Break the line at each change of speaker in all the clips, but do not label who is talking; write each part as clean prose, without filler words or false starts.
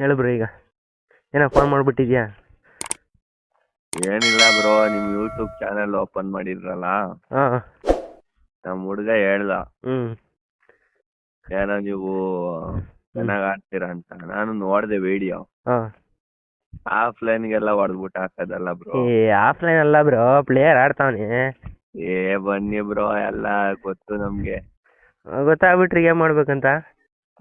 ಹೇಳು ಬ್ರೋ. ಈಗ ಏನೋ ಫೋನ್ ಮಾಡ್ಬಿಟ್ಟಿದ್ಯಾ?
ಏನಿಲ್ಲ ಬ್ರೋ, ನಿಮ್ ಯೂಟ್ಯೂಬ್ ಚಾನೆಲ್ ಓಪನ್ ಮಾಡಿದ್ರಲ್ಲ,
ಹಾಂ.
ನಮ್ ಹುಡ್ಗ ಹೇಳ್ದ ಏನೋ ನೀವು ಚೆನ್ನಾಗ್ ಆಡ್ತೀರ ಅಂತ. ನಾನು ನೋಡ್ದೆ ವಿಡಿಯೋ.
ಹಾಂ.
ಆಫ್ಲೈನ್ಗೆಲ್ಲ ಹೊಡೆದ್ಬಿಟ್ಟು ಹಾಕದಲ್ಲ ಬ್ರೋ.
ಆಫ್ಲೈನ್ ಅಲ್ಲ ಬ್ರೋ, ಪ್ಲೇಯರ್ ಆಡ್ತಾವನೆ.
ಬನ್ನಿ ಬ್ರೋ, ಎಲ್ಲ ಗೊತ್ತು ನಮ್ಗೆ.
ಗೊತ್ತಾಗ್ಬಿಟ್ರಿ ಏನ್ ಮಾಡ್ಬೇಕಂತ.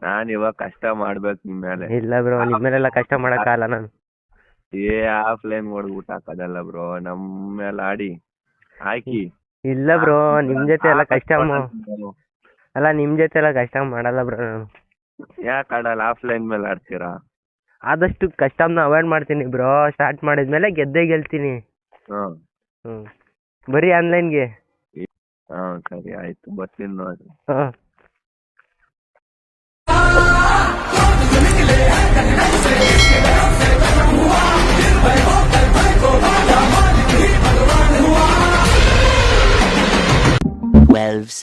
ನಾನ್ ಇವಾಗ ಕಷ್ಟ ಮಾಡ್ಬೇಕು ನಿಮ್ ಮೇಲೆ.
ಇಲ್ಲ ಬ್ರೋ, ನಿಮ್ಮ ಮೇಲೆಲ್ಲ ಕಷ್ಟ ಮಾಡಕ್ಕಾಗಲ್ಲ ನಾನು.
ಆಫ್ಲೈನ್ ಹೊಡೆದ್ಬಿಟ್ಟು ಹಾಕದಲ್ಲ ಬ್ರೋ, ನಮ್ ಮೇಲೆ ಆಡಿ ಹಾಕಿ.
ಇಲ್ಲ ಬ್ರೋ, ನಿಮ್ ಜೊತೆ ಎಲ್ಲ ಕಷ್ಟ ಅಲ್ಲ, ನಿಮ್ ಜೊತೆ ಎಲ್ಲ ಕಷ್ಟ ಮಾಡಲ್ಲ ಬ್ರೋ ನಾನು.
ಯಾಕೆ ಆಡಲ್ಲ? ಆಫ್ಲೈನ್ ಮೇಲೆ ಆಡ್ತೀರಾ?
ಆದಷ್ಟು ಕಷ್ಟನ ಅವಾಯ್ಡ್ ಮಾಡ್ತೀನಿ ಬ್ರೋ. ಸ್ಟಾರ್ಟ್ ಮಾಡಿದ್ಮೇಲೆ ಗೆದ್ದೇ ಗೆಲ್ತೀನಿ. ಬರೀ ಆನ್ಲೈನ್ಗೆ.
ಸರಿ ಆಯ್ತು, ಬರ್ತೀನಿ ನೋಡಿ.
ಹಾಂ.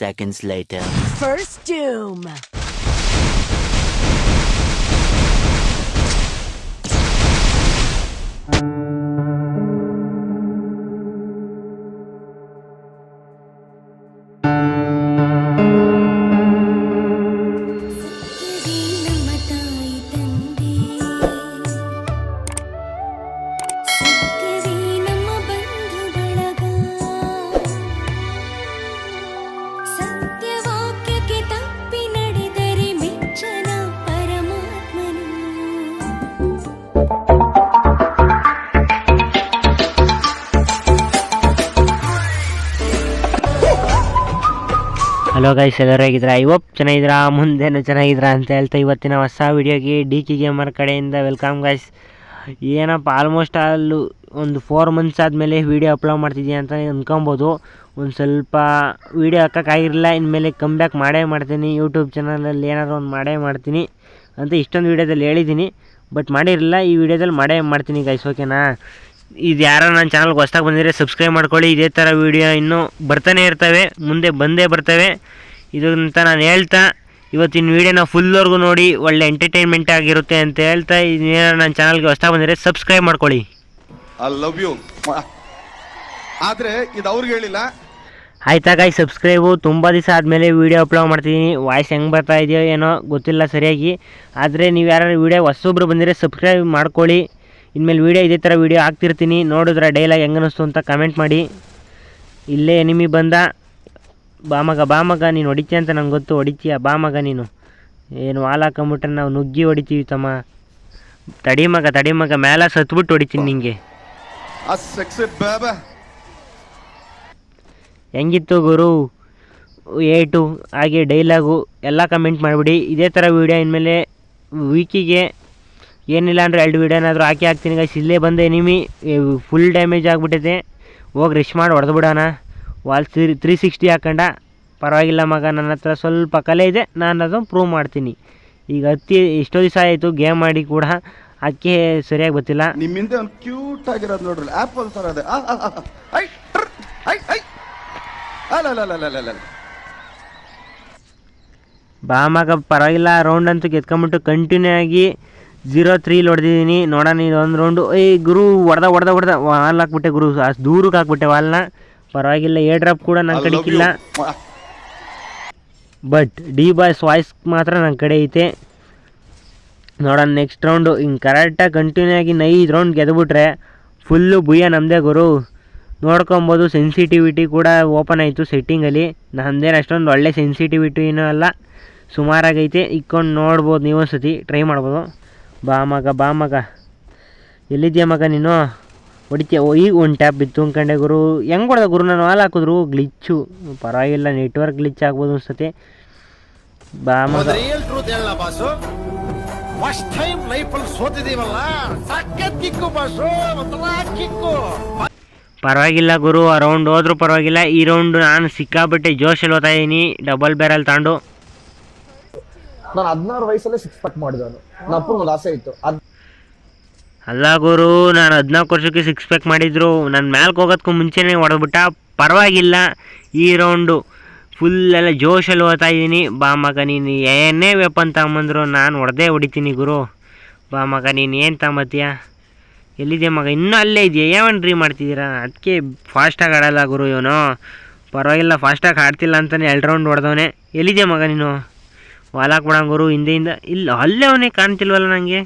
Seconds later.
First doom.
Hello guys, ಎಲ್ಲರೂ ಹೇಗಿದ್ದೀರಾ? ಇವತ್ತು ಚೆನ್ನಾಗಿದ್ದೀರಾ? ಮುಂದೇನು ಚೆನ್ನಾಗಿದ್ದೀರಾ ಅಂತ ಹೇಳ್ತಾ ಇವತ್ತಿನ ಹೊಸ ವೀಡಿಯೋಗೆ DK ಗೇಮರ್ ಕಡೆಯಿಂದ ವೆಲ್ಕಮ್ ಗೈಸ್. ಏನಪ್ಪ, ಆಲ್ಮೋಸ್ಟ್ ಅಲ್ಲೂ ಒಂದು 4 months ಆದಮೇಲೆ ವೀಡಿಯೋ ಅಪ್ಲೋಡ್ ಮಾಡ್ತಿದ್ದೀನಿ ಅಂತ ಅಂದ್ಕೊಬೋದು. ಒಂದು ಸ್ವಲ್ಪ ವೀಡಿಯೋ ಹಾಕೋಕ್ಕಾಗಿರಲಿಲ್ಲ. ಇನ್ಮೇಲೆ ಕಮ್ ಬ್ಯಾಕ್ ಮಾಡೇ ಮಾಡ್ತೀನಿ. ಯೂಟ್ಯೂಬ್ ಚಾನಲಲ್ಲಿ ಏನಾದರೂ ಒಂದು ಮಾಡೇ ಮಾಡ್ತೀನಿ ಅಂತ ಇಷ್ಟೊಂದು ವೀಡಿಯೋದಲ್ಲಿ ಹೇಳಿದ್ದೀನಿ, ಬಟ್ ಮಾಡಿರಲಿಲ್ಲ. ಈ ವಿಡಿಯೋದಲ್ಲಿ ಮಾಡೇ ಮಾಡ್ತೀನಿ ಗೈಸ್, ಓಕೆನಾ? ಇದು ಯಾರೋ ನನ್ನ ಚಾನಲ್ಗೆ ಹೊಸ್ದಾಗಿ ಬಂದಿದ್ರೆ ಸಬ್ಸ್ಕ್ರೈಬ್ ಮಾಡ್ಕೊಳ್ಳಿ. ಇದೇ ಥರ ವೀಡಿಯೋ ಇನ್ನೂ ಬರ್ತಾನೆ ಇರ್ತವೆ, ಮುಂದೆ ಬಂದೇ ಬರ್ತವೆ. ಇದಂತ ನಾನು ಹೇಳ್ತಾ ಇವತ್ತಿನ ವೀಡಿಯೋನ ಫುಲ್ವರೆಗೂ ನೋಡಿ, ಒಳ್ಳೆ ಎಂಟರ್ಟೈನ್ಮೆಂಟ್ ಆಗಿರುತ್ತೆ ಅಂತ ಹೇಳ್ತಾ, ಇನ್ನೇನೋ ನನ್ನ ಚಾನಲ್ಗೆ ಹೊಸ್ದಾಗಿ ಬಂದಿದ್ರೆ ಸಬ್ಸ್ಕ್ರೈಬ್ ಮಾಡ್ಕೊಳ್ಳಿ.
I love you. ಆದರೆ ಇದು ಅವ್ರಿಗೆ ಹೇಳಿಲ್ಲ.
ಆಯ್ತಾ ಗಾಯ್ಸ್, ಸಬ್ಸ್ಕ್ರೈಬು. ತುಂಬ ದಿವಸ ಆದಮೇಲೆ ವೀಡಿಯೋ ಅಪ್ಲೋಡ್ ಮಾಡ್ತಿದ್ದೀನಿ. ವಾಯ್ಸ್ ಹೆಂಗೆ ಬರ್ತಾ ಇದೆಯೋ ಏನೋ ಗೊತ್ತಿಲ್ಲ ಸರಿಯಾಗಿ. ಆದರೆ ನೀವು ಯಾರು ವೀಡಿಯೋ ಹೊಸೊಬ್ರು ಬಂದಿದ್ರೆ ಸಬ್ಸ್ಕ್ರೈಬ್ ಮಾಡ್ಕೊಳ್ಳಿ. ಇನ್ಮೇಲೆ ವೀಡಿಯೋ ಇದೇ ಥರ ವೀಡಿಯೋ ಹಾಕ್ತಿರ್ತೀನಿ. ನೋಡಿದ್ರೆ ಡೈಲಾಗ್ ಹೆಂಗೆ ಅನ್ನಿಸ್ತು ಅಂತ ಕಮೆಂಟ್ ಮಾಡಿ. ಇಲ್ಲೇ ಎನಿಮಿ ಬಂದ. ಬಾಮಗ ನೀನು ಹೊಡಿತೀಯ ಅಂತ ನಂಗೆ ಗೊತ್ತು. ಹೊಡಿತೀಯ ಬಾಮಗ ನೀನು. ಏನು ವಾಲ್ ಹಾಕೊಂಬಿಟ್ರೆ ನಾವು ನುಗ್ಗಿ ಹೊಡಿತೀವಿ ತಮ್ಮ. ತಡಿಮಗ ಮೇಲೆ ಸತ್ಬಿಟ್ಟು ಹೊಡಿತೀನಿ ನಿಂಗೆ. ಹೆಂಗಿತ್ತು ಗುರು ಏಟು ಹಾಗೆ ಡೈಲಾಗು ಎಲ್ಲ ಕಮೆಂಟ್ ಮಾಡಿಬಿಡಿ. ಇದೇ ಥರ ವೀಡಿಯೋ ಇನ್ಮೇಲೆ ವೀಕಿಗೆ ಏನಿಲ್ಲ ಅಂದರೆ 2 ವೀಡಿಯೋನಾದರೂ ಹಾಕ್ತೀನಿ ಗೈಸ್. ಇಲ್ಲೇ ಬಂದ ಎನಿಮಿ ಫುಲ್ ಡ್ಯಾಮೇಜ್ ಆಗಿಬಿಟ್ಟೈತೆ. ಹೋಗಿ ರಿಶ್ ಮಾಡಿ ಹೊಡೆದ್ಬಿಡೋಣ. ವಾಲ್ 360 ಹಾಕೊಂಡ. ಪರವಾಗಿಲ್ಲ ಮಗ, ನನ್ನ ಹತ್ರ ಸ್ವಲ್ಪ ಕಲೆ ಇದೆ, ನಾನು ಅದನ್ನು ಪ್ರೂವ್ ಮಾಡ್ತೀನಿ. ಈಗ ಎಷ್ಟೋ ದಿವಸ ಆಯಿತು ಗೇಮ್ ಮಾಡಿ ಕೂಡ, ಅದಕ್ಕೆ ಸರಿಯಾಗಿ ಗೊತ್ತಿಲ್ಲ.
ನಿಮ್ಮಿಂದ ಒಂದು ಕ್ಯೂಟ್ ಆಗಿರೋದು ನೋಡ್ರಿ, ಆ್ಯಪಲ್ ಥರ ಇದೆ.
ಬಾಮಗ ಪರವಾಗಿಲ್ಲ. ರೌಂಡ್ ಅಂತೂ ಗೆದ್ಕೊಂಬಿಟ್ಟು ಕಂಟಿನ್ಯೂ ಆಗಿ 0-3 ಹೊಡೆದಿದ್ದೀನಿ. ನೋಡೋಣ ಇದೊಂದು ರೌಂಡು. ಗುರು ಹೊಡೆದ ವಾಲ್ ಹಾಕ್ಬಿಟ್ಟೆ ಗುರು, ಅಷ್ಟು ದೂರಕ್ಕೆ ಹಾಕ್ಬಿಟ್ಟೆ ವಾಲ್ನ. ಪರವಾಗಿಲ್ಲ, ಏರ್ ಡ್ರಾಪ್ ಕೂಡ ನನ್ನ ಕಡೆಗಿಲ್ಲ, ಬಟ್ ಡಿ ಬಾಯ್ಸ್ ವಾಯ್ಸ್ ಮಾತ್ರ ನನ್ನ ಕಡೆ ಐತೆ. ನೋಡೋಣ ನೆಕ್ಸ್ಟ್ ರೌಂಡು. ಹಿಂಗೆ ಕರೆಕ್ಟಾಗಿ ಕಂಟಿನ್ಯೂ ಆಗಿ 5 ರೌಂಡ್ ಗೆದ್ಬಿಟ್ರೆ ಫುಲ್ಲು ಭುಯ್ಯ ನಮ್ಮದೇ ಗುರು. ನೋಡ್ಕೊಬೋದು. ಸೆನ್ಸಿಟಿವಿಟಿ ಕೂಡ ಓಪನ್ ಆಯಿತು ಸೆಟ್ಟಿಂಗಲ್ಲಿ. ನಮ್ಮದೇನು ಅಷ್ಟೊಂದು ಒಳ್ಳೆ ಸೆನ್ಸಿಟಿವಿಟಿನೂ ಅಲ್ಲ, ಸುಮಾರಾಗೈತೆ. ಇಕ್ಕೊಂಡು ನೋಡ್ಬೋದು, ನೀವು ಸತಿ ಟ್ರೈ ಮಾಡ್ಬೋದು. ಬಾಮಗ ಎಲ್ಲಿದ್ಯಾ ಮಗ ನೀನು? ಹೊಡಿತೀಯ? ಈಗ ಒಂದು ಟ್ಯಾಪ್ ಬಿತ್ತು ಅಂದ್ಕೊಂಡೆ ಗುರು. ಹೆಂಗೆ ಹೊಡೆದ ಗುರು? ನಾನು ವಾಲ್ ಹಾಕಿದ್ರು ಗ್ಲಿಚ್ಚು. ಪರವಾಗಿಲ್ಲ, ನೆಟ್ವರ್ಕ್ ಗ್ಲಿಚ್ ಆಗ್ಬೋದು ಅನ್ಸುತ್ತೆ. ಬಾಮಗ ಪರವಾಗಿಲ್ಲ ಗುರು, ಆ ರೌಂಡ್ ಹೋದ್ರೂ ಪರವಾಗಿಲ್ಲ. ಈ ರೌಂಡ್ ನಾನು ಸಿಕ್ಕಾಬಿಟ್ಟೆ ಜೋಶಲ್ಲಿ ಓದ್ತಾ ಇದ್ದೀನಿ, ಡಬಲ್ ಬ್ಯಾರಲ್ ತಗೊಂಡು.
ನಾನು 16 ವಯಸ್ಸಲ್ಲೇ 6 ಪ್ಯಾಕ್ ಮಾಡಿದವನು. ನನ್ನ ಅಪ್ಪನ ಒಂದು ಆಸೆ ಇತ್ತು.
ಅಲ್ಲ ಗುರು, ನಾನು 14 ವರ್ಷಕ್ಕೆ 6 ಪ್ಯಾಕ್ ಮಾಡಿದ್ರು. ನನ್ನ ಮ್ಯಾಲ್ಗೆ ಹೋಗೋದಕ್ಕೂ ಮುಂಚೆನೇ ಹೊಡೆದ್ಬಿಟ್ಟ. ಪರವಾಗಿಲ್ಲ, ಈ ರೌಂಡು ಫುಲ್ಲೆಲ್ಲ ಜೋಶಲ್ಲಿ ಓದ್ತಾ ಇದ್ದೀನಿ. ಬಾಮಗ ನೀನು ಏನೇ ವೆಪನ್ ತಗೊಂಬಂದ್ರು ನಾನು ಹೊಡೆದೇ ಹೊಡಿತೀನಿ ಗುರು. ಬಾ ಮಗ ನೀನು ಏನು ತಗೊಂಬತ್ತೀಯ? ಎಲ್ಲಿದೆ ಮಗ? ಇನ್ನೂ ಅಲ್ಲೇ ಇದೆಯಾ? ಏನು ಡ್ರೀಮ್ ಮಾಡ್ತಿದ್ದೀರಾ? ಅದಕ್ಕೆ ಫಾಸ್ಟಾಗಿ ಆಡಲ್ಲ ಗುರು ಇವನು. ಪರವಾಗಿಲ್ಲ, ಫಾಸ್ಟಾಗಿ ಆಡ್ತಿಲ್ಲ ಅಂತಲೇ 2 ರೌಂಡ್ ಹೊಡೆದವನೇ. ಎಲ್ಲಿದೆ ಮಗ ನೀನು? ವಾಲಾಕ್ಬಿಡ ಗುರು ಹಿಂದೆಯಿಂದ. ಇಲ್ಲ ಅಲ್ಲೇ ಅವನೇ ಕಾಣ್ತಿಲ್ವಲ್ಲ ನನಗೆ.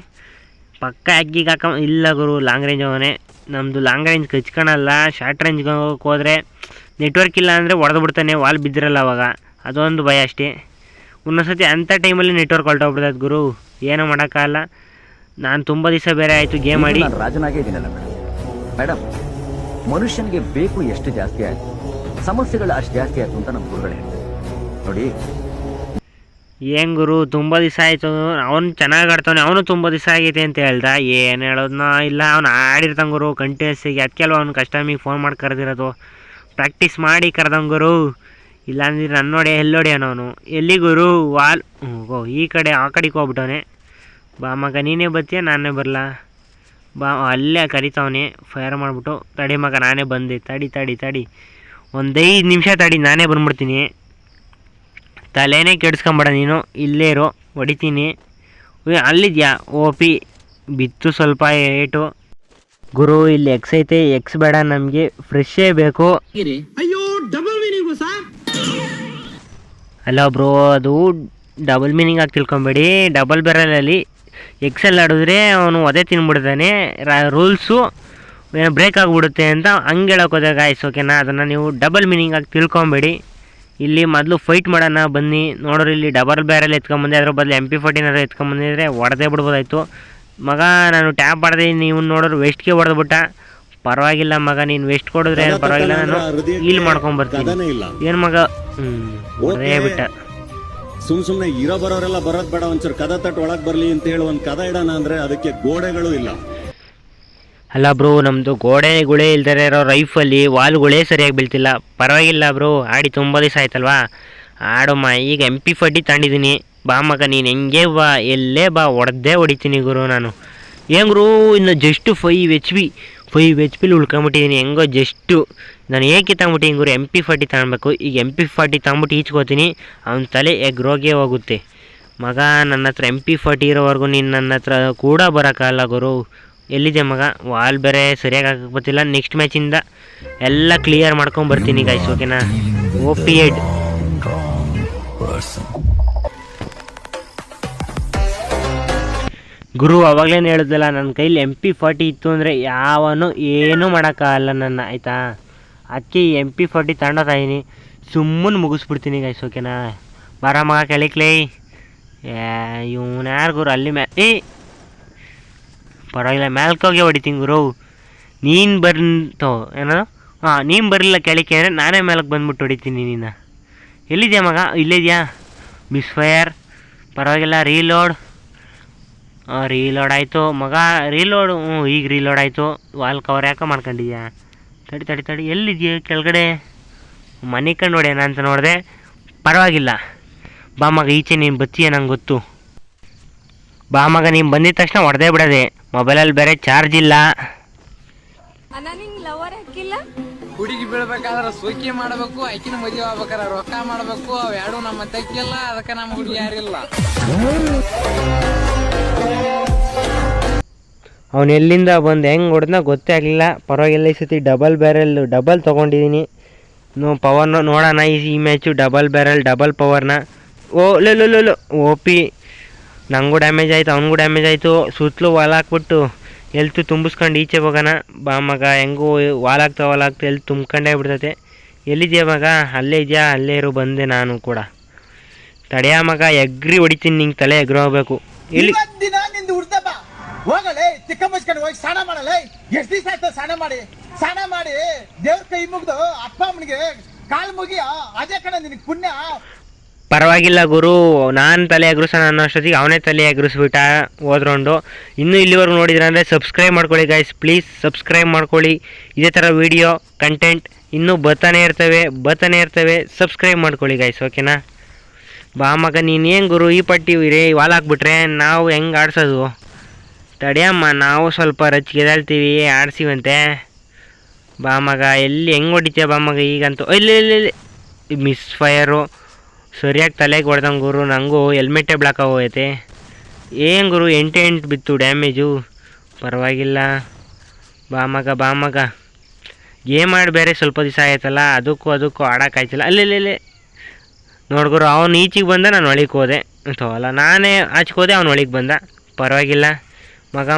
ಪಕ್ಕ ಅಗ್ಗಿಗೆ ಇಲ್ಲ ಗುರು, ಲಾಂಗ್ ರೇಂಜ್ ಅವನೇ. ನಮ್ಮದು ಲಾಂಗ್ ರೇಂಜ್ ಕಚ್ಕೊಳಲ್ಲ. ಶಾರ್ಟ್ ರೇಂಜ್ಗೆ ಹೋದರೆ ನೆಟ್ವರ್ಕ್ ಇಲ್ಲ ಅಂದರೆ ಹೊಡೆದು ಬಿಡ್ತಾನೆ, ವಾಲ್ ಬಿದ್ದಿರಲ್ಲ ಅವಾಗ. ಅದೊಂದು ಭಯ ಅಷ್ಟೇ. ಒಂದೊಂದ್ಸತಿ ಅಂಥ ಟೈಮಲ್ಲಿ ನೆಟ್ವರ್ಕ್ ಹೊರಟೋಗ್ಬಿಡ್ತದೆ ಗುರು, ಏನೂ ಮಾಡೋಕ್ಕಾಗಲ್ಲ. ನಾನು ತುಂಬ ದಿವಸ ಬೇರೆ ಆಯಿತು ಗೇಮ್ ಆಡಿ.
ರಾಜನಾಗೇ ಇದ್ದೀನಲ್ಲ ಮೇಡಮ್. ಮನುಷ್ಯನಿಗೆ ಬೇಕು ಎಷ್ಟು ಜಾಸ್ತಿ ಆಯಿತು, ಸಮಸ್ಯೆಗಳು ಅಷ್ಟು ಜಾಸ್ತಿ ಆಯಿತು ಅಂತ ನಮ್ಮ ಗುರುಗಳು ಹೇಳ್ತಾರೆ ನೋಡಿ.
ಏನು ಗುರು ತುಂಬ ದಿವಸ ಆಯಿತು, ಅವ್ನು ಚೆನ್ನಾಗಿ ಆಡ್ತಾನೆ, ಅವನು ತುಂಬ ದಿವಸ ಆಗೈತೆ ಅಂತ ಹೇಳ್ದ. ಏನು ಹೇಳೋದನ್ನ ಇಲ್ಲ, ಅವ್ನು ಆಡಿರ್ತಾನೆ ಗುರು ಕಂಟಿನ್ಯೂಸ್ಸಿಗೆ. ಅದಕ್ಕೆ ಅಲ್ವ ಅವ್ನು ಕಸ್ಟಮಿಗೆ ಫೋನ್ ಮಾಡಿ ಕರೆದಿರೋದು, ಪ್ರಾಕ್ಟೀಸ್ ಮಾಡಿ ಕರೆದಂಗೆ ಗುರು. ಇಲ್ಲಾಂದ್ರೆ ನನ್ನ ನೋಡಿ ಎಲ್ಲೋಡ್ಯಾನವನು. ಎಲ್ಲಿ ಗುರು? ವಾಲ್ ಈ ಕಡೆ ಆ ಕಡೆಗೆ ಹೋಗ್ಬಿಟ್ಟವನೆ. ಬಾ ಮಗ ನೀನೇ ಬರ್ತೀಯ ನಾನೇ ಬರಲಾ? ಬಾ ಅಲ್ಲೇ ಕರಿತಾವನೆ ಫೈರ್ ಮಾಡಿಬಿಟ್ಟು. ತಡಿ ಮಗ ನಾನೇ ಬಂದೆ, ತಡಿ ಒಂದು 5 ನಿಮಿಷ ತಡಿ, ನಾನೇ ಬಂದ್ಬಿಡ್ತೀನಿ. ತಲೆನೇ ಕೆಡಿಸ್ಕೊಂಬೇಡ ನೀನು, ಇಲ್ಲೇ ಇರೋ, ಹೊಡಿತೀನಿ. ಅಲ್ಲಿದ್ಯಾ? ಪಿ ಬಿತ್ತು ಸ್ವಲ್ಪ ಏಟು. ಗುರು ಇಲ್ಲಿ ಎಕ್ಸ್ ಐತೆ, ಎಕ್ಸ್ ಬೇಡ ನಮಗೆ, ಫ್ರೆಶ್ಶೇ ಬೇಕು. ಅಲ್ಲ ಬ್ರೋ, ಅದು ಡಬಲ್ ಮೀನಿಂಗ್ ಆಗಿ ತಿಳ್ಕೊಬೇಡಿ. ಡಬಲ್ ಬ್ಯಾರಲಲ್ಲಿ ಎಕ್ಸೆಲ್ ಆಡಿದ್ರೆ ಅವನು ಅದೇ ತಿನ್ಬಿಡ್ತಾನೆ. ರೂಲ್ಸು ಏನೋ ಬ್ರೇಕ್ ಆಗಿಬಿಡುತ್ತೆ ಅಂತ ಹಂಗೆ ಹೇಳೋಕೋದೆ ಗಾಯ್ಸ್, ಓಕೆನಾ? ಅದನ್ನು ನೀವು ಡಬಲ್ ಮೀನಿಂಗ್ ಆಗಿ ತಿಳ್ಕೊಬೇಡಿ. ಇಲ್ಲಿ ಮೊದಲು ಫೈಟ್ ಮಾಡೋಣ ಬನ್ನಿ. ನೋಡ್ರಿ ಇಲ್ಲಿ ಡಬಲ್ ಬ್ಯಾರಲ್ ಎತ್ಕೊಂಬಂದೆ, ಅದ್ರ ಬದಲು MP14 ಎತ್ಕೊಂಬಂದಿದ್ರೆ ಹೊಡೆದೇ ಬಿಡ್ಬೋದಾಯ್ತು. ಮಗ ನಾನು ಟ್ಯಾಪ್ ಆಡಿದೆ, ನೀವು ನೋಡಿದ್ರೆ ವೆಸ್ಟ್ಗೆ ಹೊಡೆದ್ಬಿಟ್ಟ. ಪರವಾಗಿಲ್ಲ ಮಗ, ನೀನು ವೆಸ್ಟ್ ಕೊಡಿದ್ರೆ ಪರವಾಗಿಲ್ಲ, ನಾನು ಹೀಲ್ ಮಾಡ್ಕೊಂಬರ್ತೀನಿ. ಏನು ಮಗ ಹೊಡೆದೇ ಬಿಟ್ಟ.
ಸುಮ್ನೆ ಇರೋ ಬರೋರೆಲ್ಲ ಬರೋದ್ ಬೇಡ, ಒಂಚೂರು ಕದ ತಟ್ಟು ಒಳಗೆ ಬರಲಿ ಅಂತ ಹೇಳಿ ಒಂದು ಕದ ಇಡೋಣ ಅಂದ್ರೆ ಅದಕ್ಕೆ ಗೋಡೆಗಳು ಇಲ್ಲ.
ಅಲ್ಲ ಬ್ರೋ, ನಮ್ಮದು ಗೋಡೆಗಳೇ ಇಲ್ದರೆ ಇರೋ ರೈಫಲ್ಲಿ ವಾಲ್ಗಳೇ ಸರಿಯಾಗಿ ಬೀಳ್ತಿಲ್ಲ. ಪರವಾಗಿಲ್ಲ ಬ್ರೋ, ಆಡಿ ತುಂಬ ದಿವಸ ಆಯ್ತಲ್ವಾ, ಆಡೋಮ್ಮ. ಈಗ MP40 ತಗೊಂಡಿದ್ದೀನಿ. ಬಾ ಮಗ ನೀನು ಹೆಂಗೆ ಬಾ, ಎಲ್ಲೇ ಬಾ, ಹೊಡೆದೇ ಹೊಡಿತೀನಿ ಗುರು ನಾನು. ಏನು ಗುರು, ಇನ್ನು ಜಸ್ಟು 5 HP ಉಳ್ಕೊಂಬಿಟ್ಟಿದ್ದೀನಿ. ಹೆಂಗೋ ಜಸ್ಟು ನಾನು ಏಕೆ ತಗೊಂಬಿಟ್ಟಿದ್ದೀನಿ ಗುರು, MP40 ತಗೊಳ್ಬೇಕು. ಈಗ MP40 ತಗೊಂಬಿಟ್ಟು ಈಚ್ಕೋತೀನಿ, ಅವನ ತಲೆ ಎಗ್ರೋಗೆ ಹೋಗುತ್ತೆ. ಮಗ ನನ್ನ ಹತ್ರ MP40 ಇರೋವರೆಗೂ ನೀನು ನನ್ನ ಹತ್ರ ಕೂಡ ಬರೋಕ್ಕಲ್ಲ ಗುರು. ಎಲ್ಲಿದೆ ಮಗ? ವಾಲ್ ಬೇರೆ ಸರಿಯಾಗಿ ಹಾಕಕ್ಕೆ ಬರ್ತಿಲ್ಲ. ನೆಕ್ಸ್ಟ್ ಮ್ಯಾಚಿಂದ ಎಲ್ಲ ಕ್ಲಿಯರ್ ಮಾಡ್ಕೊಂಬರ್ತೀನಿ ಗೈಸ್, ಓಕೆನಾ? OP ಹೆಡ್ ಗುರು. ಅವಾಗಲೇ ಹೇಳಿದ್ನಲ್ಲ, ನನ್ನ ಕೈಲಿ MP40 ಇತ್ತು ಅಂದರೆ ಯಾವನು ಏನೂ ಮಾಡೋಕ್ಕಾಗಲ್ಲ ನನ್ನ, ಆಯಿತಾ? ಅದಕ್ಕೆ ಈ MP40 ತಗೊಂಡೋತಾಯಿನಿ, ಸುಮ್ಮನೆ ಮುಗಿಸ್ಬಿಡ್ತೀನಿ ಗೈಸ್, ಓಕೆನಾ? ಬರ ಮಗ ಕೆಳಕ್ಲೇ. ಇವನು ಯಾರು ಗುರು? ಅಲ್ಲಿ ಪರವಾಗಿಲ್ಲ, ಮ್ಯಾಲ್ಕೋಗೆ ಹೊಡಿತೀನಿ ಗುರು. ನೀನು ಬಂತು ಏನೋ, ನೀನು ಬರಲಿಲ್ಲ ಕೆಳಕ್ಕೆ ಅಂದರೆ ನಾನೇ ಮೇಲಕ್ಕೆ ಬಂದ್ಬಿಟ್ಟು ಹೊಡಿತೀನಿ ನೀನು. ಎಲ್ಲಿದೆಯಾ ಮಗ? ಇಲ್ಲಿದೆಯಾ? Misfire. ಪರವಾಗಿಲ್ಲ, ರೀಲೋಡ್ ಆಯಿತು ಮಗ, ರೀಲೋಡು. ಈಗ ರೀಲೋಡ್ ಆಯಿತು. ವಾಲ್ ಕವರ್ ಯಾಕೆ ಮಾಡ್ಕೊಂಡಿದ್ಯಾ? ತಡಿ ಎಲ್ಲಿದೆಯಾ? ಕೆಳಗಡೆ ಮನೆ ಕಂಡು ಹೊಡೆಯೋಣ ಅಂತ ನೋಡಿದೆ. ಪರವಾಗಿಲ್ಲ, ಬಾ ಮಗ ಈಚೆ ನೀನು ಬತ್ತೀಯ, ನಂಗೆ ಗೊತ್ತು. ಬಾ ಮಗ ನೀನು ಬಂದಿದ ತಕ್ಷಣ ಹೊಡೆದೇ ಬಿಡೋದೆ. ಮೊಬೈಲಲ್ಲಿ ಬೇರೆ ಚಾರ್ಜ್ ಇಲ್ಲ.
ಹುಡುಗಿ ಬೀಳ್ಬೇಕಾದ್ರೆ ಸೋಕಿ ಮಾಡಬೇಕು, ಆಕಿನ ಮದುವೆ ಆಗ್ಬೇಕಾದ್ರೆ ರೊಕ್ಕ ಮಾಡಬೇಕು. ಅವ್ ಎರಡು ನಮ್ಮ ತೆಕ್ಕಿಲ್ಲ, ಅದಕ್ಕೆ ನಮ್ಮ ಹುಡುಗಿ ಯಾರಿಲ್ಲ.
ಅವನು ಎಲ್ಲಿಂದ ಬಂದು ಹೆಂಗೆ ಹೊಡೆದ ಗೊತ್ತೇ ಆಗಲಿಲ್ಲ. ಪರವಾಗಿಲ್ಲ, ಈ ಸತಿ ಡಬಲ್ ತೊಗೊಂಡಿದ್ದೀನಿ. ಪವರ್ನ ನೋಡೋಣ ಈ ಮ್ಯಾಚು. ಡಬಲ್ ಬ್ಯಾರಲ್ ಡಬಲ್ ಪವರ್ನ. Low OP. ನನಗೂ ಡ್ಯಾಮೇಜ್ ಆಯಿತು, ಅವನಿಗೂ ಡ್ಯಾಮೇಜ್ ಆಯಿತು. ಸುತ್ತಲೂ ವಾಲ್ ಹಾಕ್ಬಿಟ್ಟು ಎಲ್ತು ತುಂಬಿಸ್ಕೊಂಡು ಈಚೆ ಹೋಗೋಣ. ಬಾ ಮಗ, ಹೆಂಗೂ ವಾಲಾಗ್ತಾ ಎಲ್ಲಿ ತುಂಬ್ಕೊಂಡೇ ಬಿಡ್ತೈತೆ. ಎಲ್ಲಿದೆಯಾ ಮಗ? ಅಲ್ಲೇ ಇದೆಯಾ? ಅಲ್ಲೇ ಇರು, ಬಂದೆ ನಾನು ಕೂಡ. ತಡೆಯ ಮಗ, ಎಗ್ರಿ ಹೊಡಿತೀನಿ, ನಿಂಗೆ ತಲೆ ಎಗ್ರಿ ಹೋಗ್ಬೇಕು. ಎಲ್ಲಿ
ಹೋಗಲೇ ಚಿಕ್ಕ ಮುಚ್ಕೊಂಡು ಹೋಗಿ ಸ್ನಾನ ಮಾಡಲ್ಲ. ಎಷ್ಟು ದಿವಸ ಆಯ್ತು ಸ್ನಾನ ಮಾಡಿ ದೇವ್ರ ಕೈ ಮುಗ್ದು ಅಪ್ಪ ಅಮ್ಮನಿಗೆ ಕಾಲು ಮುಗಿ, ಅದೇ ಕಣ ನಿನಗೆ ಪುಣ್ಯ.
ಪರವಾಗಿಲ್ಲ ಗುರು, ನಾನು ತಲೆ ಎಗ್ರಿಸೋಣ ಅನ್ನೋ ಅಷ್ಟೊತ್ತಿಗೆ ಅವನೇ ತಲೆ ಎಗ್ರಿಸ್ಬಿಟ್ಟ ಹೋದ್ಕೊಂಡು. ಇನ್ನೂ ಇಲ್ಲಿವರೆಗೂ ನೋಡಿದ್ರೆ ಅಂದರೆ ಸಬ್ಸ್ಕ್ರೈಬ್ ಮಾಡ್ಕೊಳ್ಳಿ ಗೈಸ್, ಪ್ಲೀಸ್ ಸಬ್ಸ್ಕ್ರೈಬ್ ಮಾಡ್ಕೊಳ್ಳಿ. ಇದೇ ಥರ ವೀಡಿಯೋ ಕಂಟೆಂಟ್ ಇನ್ನೂ ಬರ್ತಾನೆ ಇರ್ತವೆ. ಸಬ್ಸ್ಕ್ರೈಬ್ ಮಾಡ್ಕೊಳ್ಳಿ ಗೈಸ್, ಓಕೆನಾ? ಬಾ ಮಗ ನೀನು ಏನು ಗುರು ಈ ಪಟ್ಟಿ ವಾಲ್ ಹಾಕ್ಬಿಟ್ರೆ ನಾವು ಹೆಂಗೆ ಆಡ್ಸೋದು? ತಡಿಯಮ್ಮ, ನಾವು ಸ್ವಲ್ಪ ರಚ್ಗೆದಾಳ್ತೀವಿ, ಆಡ್ಸಿವಂತೆ. ಬಾ ಮಗ, ಎಲ್ಲಿ ಹೆಂಗೆ ಹೊಡಿತೀಯ? ಬಾ ಮಗ ಈಗಂತೂ ಇಲ್ಲಿ ಮಿಸ್ ಫೈರು ಸರಿಯಾಗಿ ತಲೆಗೆ ಹೊಡೆದಂಗೆ ಗುರು. ನನಗೂ ಹೆಲ್ಮೆಟ್ಟೇ ಬ್ಲಾಕ್ ಆಗೋಯ್ತೆ. ಏನು ಗುರು 8 ಬಿತ್ತು ಡ್ಯಾಮೇಜು. ಪರವಾಗಿಲ್ಲ, ಬಾ ಮಗ ಗೇಮ್ ಆಡಿ ಬೇರೆ ಸ್ವಲ್ಪ ದಿವಸ ಆಯ್ತಲ್ಲ, ಅದಕ್ಕೂ ಆಡೋಕ್ಕಾಯ್ತಿಲ್ಲ. ಅಲ್ಲೇ ನೋಡ್ಗುರು, ಅವನು ಈಚೆಗೆ ಬಂದ, ನಾನು ಒಳಗೆ ಹೋದೆ. ಅಲ್ಲ, ನಾನೇ ಆಚೆಗೆ ಹೋದೆ, ಅವ್ನು ಒಳಗೆ ಬಂದ. ಪರವಾಗಿಲ್ಲ, ಮಗ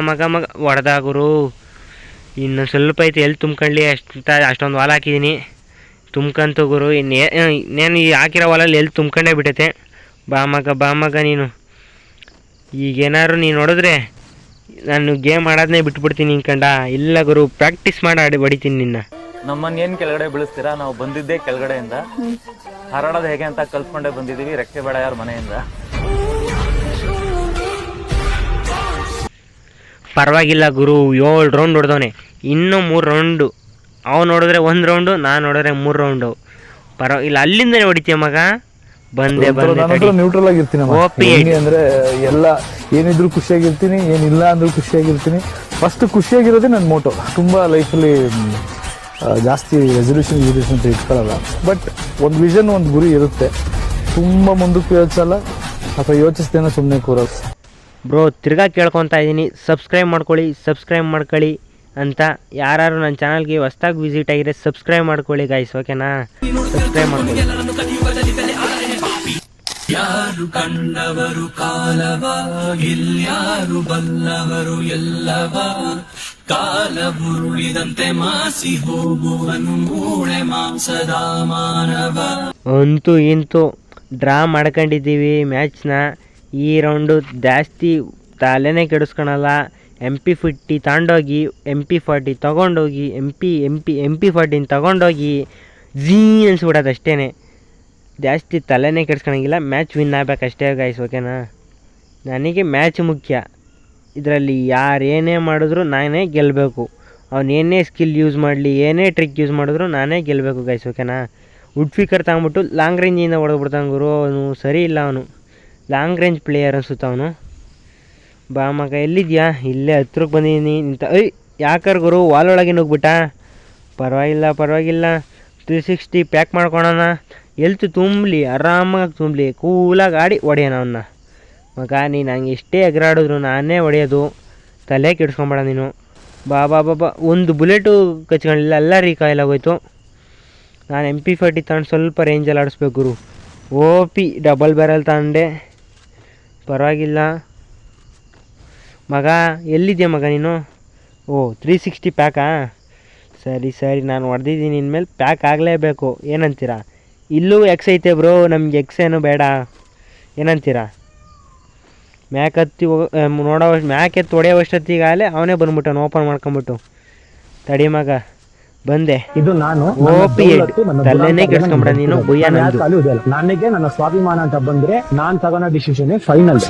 ಹೊಡೆದ ಗುರು. ಇನ್ನು ಸ್ವಲ್ಪ ಐತೆ, ಎಲ್ಲಿ ತುಂಬ್ಕೊಳ್ಳಿ ಅಷ್ಟೊಂದು ವಾಲ್ ಹಾಕಿದ್ದೀನಿ. ತುಂಬ್ಕಂತು ಗುರು. ಇನ್ನೇನು ಈ ಹಾಕಿರೋ ವಾಲಲ್ಲಿ ಎಲ್ಲಿ ತುಂಬ್ಕೊಂಡೇ ಬಿಟ್ಟೈತೆ. ಬಾ ಮಗ ನೀನು. ಈಗೇನಾದ್ರು ನೀನು ನೋಡಿದ್ರೆ ನಾನು ಗೇಮ್ ಆಡೋದನ್ನೇ ಬಿಟ್ಬಿಡ್ತೀನಿ ಅನ್ಕಂಡ. ಇಲ್ಲ ಗುರು, ಪ್ರಾಕ್ಟೀಸ್ ಮಾಡಿ ಹೊಡಿತೀನಿ ನಿನ್ನ.
ನಮ್ಮನ್ನ ಏನು ಕೆಳಗಡೆ ಬೀಳಿಸ್ತೀರಾ? ನಾವು ಬಂದಿದ್ದೇ ಕೆಳಗಡೆಯಿಂದ. ಹಾರಾಡೋದು ಹೇಗೆ ಅಂತ ಕಲ್ತ್ಕೊಂಡೇ ಬಂದಿದ್ದೀವಿ. ರೆಕ್ಕೆ ಬೇಡ ಯಾರ ಮನೆಯಿಂದ.
ಪರವಾಗಿಲ್ಲ ಗುರು, 7 ರೌಂಡ್ ಹೊಡೆದವನೆ. ಇನ್ನೂ 3 ರೌಂಡು. ಅವ್ನು ನೋಡಿದ್ರೆ 1 ರೌಂಡು, ನಾನು ನೋಡಿದ್ರೆ 3 ರೌಂಡು. ಪರವಾಗಿಲ್ಲ, ಅಲ್ಲಿಂದನೇ ಹೊಡಿತೀಯ ಮಗ. ಬಂದೆ
ನ್ಯೂಟ್ರಲ್ ಆಗಿರ್ತೀನಿ ಅಂದ್ರೆ ಎಲ್ಲ ಏನಿದ್ರು ಖುಷಿಯಾಗಿರ್ತೀನಿ, ಏನಿಲ್ಲ ಅಂದ್ರೂ ಖುಷಿಯಾಗಿರ್ತೀನಿ. ಫಸ್ಟ್ ಖುಷಿಯಾಗಿರೋದೇ ನನ್ನ ಮೋಟೋ. ತುಂಬಾ ಲೈಫಲ್ಲಿ ಜಾಸ್ತಿ ರೆಸಲ್ಯೂಷನ್ ಅಂತ ಇಟ್ಕೊಳ್ಳಲ್ಲ. ಬಟ್ ಒಂದು ವಿಷನ್, ಒಂದು ಗುರಿ ಇರುತ್ತೆ. ತುಂಬಾ ಮುಂದಕ್ಕೆ ಯೋಚಿಸಲ್ಲ, ಅಥವಾ ಯೋಚಿಸ್ತೇನೆ ಸುಮ್ಮನೆ ಕೂರಲ್ಲ.
ಬ್ರೋ, ತಿರ್ಗಾ ಕೇಳ್ಕೊತಾ ಇದ್ದೀನಿ, ಸಬ್ಸ್ಕ್ರೈಬ್ ಮಾಡ್ಕೊಳ್ಳಿ ಅಂತ. ಯಾರು ನನ್ನ ಚಾನಲ್ಗೆ ಹೊಸ್ದಾಗಿ ವಿಸಿಟ್ ಆಗಿದ್ರೆ ಸಬ್ಸ್ಕ್ರೈಬ್ ಮಾಡ್ಕೊಳ್ಳಿ ಗೈಸ್, ಓಕೆನಾ? ಸಬ್ಸ್ಕ್ರೈಬ್ ಮಾಡ್ಕೊಳ್ಳಿ.
ಯಾರು ಕಂಡವರು ಕಾಲವ, ಇಲ್ಯಾರು ಬಲ್ಲವರು ಎಲ್ಲವ, ಕಾಲ ಬುರುಳಿದಂತೆ ಮಾಸಿ ಹೋಗುವನು ಮೂಳೆ ಮಾಂಸದ ಮಾನವ.
ಅಂತೂ ಇಂತೂ ಡ್ರಾ ಮಾಡ್ಕೊಂಡಿದ್ದೀವಿ ಮ್ಯಾಚ್ನ. ಈ ರೌಂಡು ಜಾಸ್ತಿ ತಲೆನೇ ಕೆಡಿಸ್ಕೊಳಲ್ಲ. MP50 ತಗೊಂಡೋಗಿ, MP40 ತೊಗೊಂಡೋಗಿ, MP40 ತೊಗೊಂಡೋಗಿ ಝೀ ಅನ್ಸ್ಬಿಡೋದು ಅಷ್ಟೇ. ಜಾಸ್ತಿ ತಲೆನೇ ಕೆಡ್ಸ್ಕೊಳಂಗಿಲ್ಲ. ಮ್ಯಾಚ್ ವಿನ್ ಆಗಬೇಕಷ್ಟೇ ಗೈಸ್, ಓಕೆನಾ? ನನಗೆ ಮ್ಯಾಚ್ ಮುಖ್ಯ. ಇದರಲ್ಲಿ ಯಾರು ಏನೇ ಮಾಡಿದ್ರು ನಾನೇ ಗೆಲ್ಲಬೇಕು. ಅವನೇನೇ ಸ್ಕಿಲ್ ಯೂಸ್ ಮಾಡಲಿ, ಏನೇ ಟ್ರಿಕ್ ಯೂಸ್ ಮಾಡಿದ್ರು ನಾನೇ ಗೆಲ್ಲಬೇಕು ಗೈಸ್, ಓಕೆನಾ? ವುಡ್ ಫಿಕರ್ ತಗೊಂಬಿಟ್ಟು ಲಾಂಗ್ ರೇಂಜಿಂದ ಹೊಡೆದ್ಬಿಡ್ತಾನೆ ಗುರು. ಅವನು ಸರಿ ಇಲ್ಲ, ಅವನು ಲಾಂಗ್ ರೇಂಜ್ ಪ್ಲೇಯರ್ ಅನಿಸುತ್ತ ಅವನು. ಬಾ ಮಗ, ಎಲ್ಲಿದ್ಯಾ? ಇಲ್ಲೇ ಹತ್ರಕ್ಕೆ ಬಂದಿದ್ದೀನಿ ಇಂತ. ಯಾಕರ್ ಗುರು ವಾಲ್ ಒಳಗೆ ನುಗ್ಬಿಟ್ಟ? ಪರವಾಗಿಲ್ಲ 360 ಪ್ಯಾಕ್ ಮಾಡ್ಕೊಳೋಣ. ಎಲ್ತು ತುಂಬಲಿ, ಆರಾಮಾಗಿ ತುಂಬಲಿ, ಕೂಲಾಗಿ ಆಡಿ ಹೊಡೆಯೋಣ ಅವನ್ನ. ಮಗ, ನೀನು ಹಂಗೆ ಎಷ್ಟೇ ಎಗರಾಡಿದ್ರು ನಾನೇ ಹೊಡೆಯೋದು. ತಲೆ ಕೆಡಿಸ್ಕೊಂಬೇಡ ನೀನು. ಬಾ ಒಂದು ಬುಲೆಟು ಕಚ್ಕೊಂಡಿಲ್ಲ, ಎಲ್ಲ ರೀಕಾಯಿಲ್ ಆಗೋಯ್ತು. ನಾನು MP40 ತಗೊಂಡು ಸ್ವಲ್ಪ ರೇಂಜಲ್ಲಿ ಆಡಿಸ್ಬೇಕು ಗುರು. OP ಡಬಲ್ ಬ್ಯಾರಲ್ ತಗೊಂಡೆ. ಪರವಾಗಿಲ್ಲ ಮಗ, ಎಲ್ಲಿದೆಯಾ ಮಗ ನೀನು? 360 ಪ್ಯಾಕಾ? ಸರಿ, ನಾನು ಹೊಡೆದಿದ್ದೀನಿ. ಇನ್ಮೇಲೆ ಪ್ಯಾಕ್ ಆಗಲೇಬೇಕು. ಏನಂತೀರಾ? ಇಲ್ಲೂ ಎಕ್ಸ್ ಐತೆ ಬ್ರೋ, ನಮ್ಗೆ ಎಕ್ಸ್ ಏನು ಬೇಡ. ಏನಂತೀರಾ? ಮ್ಯಾಕ್ ಹತ್ತಿ ಮ್ಯಾಕ್ ಎತ್ತು ಹೊಡೆಯೋವಷ್ಟೊತ್ತಿಗಾಗಲೇ ಅವನೇ ಬಂದ್ಬಿಟ್ಟವನು ಓಪನ್ ಮಾಡ್ಕೊಂಬಿಟ್ಟು. ತಡಿ ಮಗ, ಬಂದೆ.
ಇದು ನಾನು
OP ತಲೆನೇ ಕೆಡ್ಸ್ಕೊಂಬಿಡ ನೀನು. ಬುಯ್ಯ ನಂದು.
ನನಗೆ ನನ್ನ ಸ್ವಾಭಿಮಾನ ಅಂತ ಬಂದ್ರೆ ನಾನ್ ತಗೊಳ್ಳೋ ಡಿಸಿಷನ್ ಫೈನಲ್.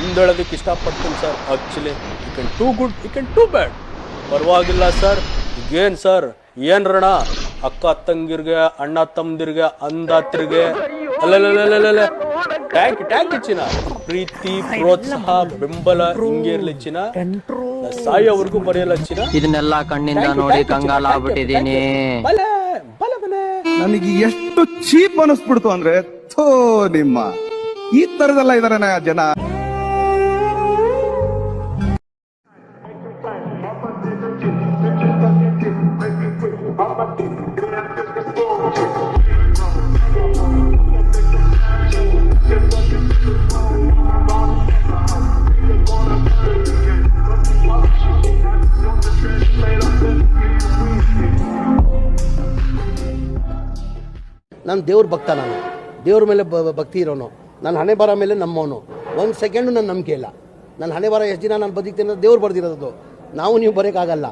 ಮುಂದೊಳೋದಕ್ಕೆ ಇಷ್ಟಪಡ್ತೀನಿ sir. Actually you can too good, you can too bad. ಪರವಾಗಿಲ್ಲ ಸರ್. ಈಗೇನು ಸರ್, ಏನು ರಣ? ಅಕ್ಕ ತಂಗಿರ್ಗೆ, ಅಣ್ಣ ತಮ್ಮದಿರ್ಗೆ, ಅಂದಾತ್ರಿಗೆ ಅಲ್ಲಲ್ಲ ಟ್ಯಾಂಕ್ ಚಿನ್ನ. ಪ್ರೀತಿ, ಪ್ರೋತ್ಸಾಹ, ಬೆಂಬಲ ಹಿಂಗೆ ಇರ್ಲಿ ಚಿನ್ನ. ಸಾಯೋವರೆಗೂ ಬರೆಯಲ್ಲ ಚಿನ್ನ.
ಇದನ್ನೆಲ್ಲ ಕಣ್ಣಿಂದ ನೋಡಿ ಕಂಗಾಲ ಆಗ್ಬಿಟ್ಟಿದ್ದೀನಿ.
ನನಗೆ ಎಷ್ಟು ಚೀಪ್ ಅನಿಸ್ಬಿಡ್ತು ಅಂದ್ರೆ, ಥೋ ನಿಮ್ಮ ಈ ತರದೆಲ್ಲ ಇದಾರೆ ಜನ.
ನಾನು ದೇವ್ರ ಭಕ್ತ. ನಾನು ದೇವ್ರ ಮೇಲೆ ಭಕ್ತಿ ಇರೋನು. ನನ್ನ ಹಣೆ ಬರ ಮೇಲೆ ನಮ್ಮವನು. 1 ಸೆಕೆಂಡು ನನ್ನ ನಂಬಿಕೆ ಇಲ್ಲ. ನನ್ನ ಹಣೆ ಬರ ಎಷ್ಟು ದಿನ ನಾನು ಬದುಕ್ತೇನೆ ದೇವ್ರು ಬರ್ದಿರೋದು. ನಾವು ನೀವು ಬರೋಕ್ಕಾಗಲ್ಲ.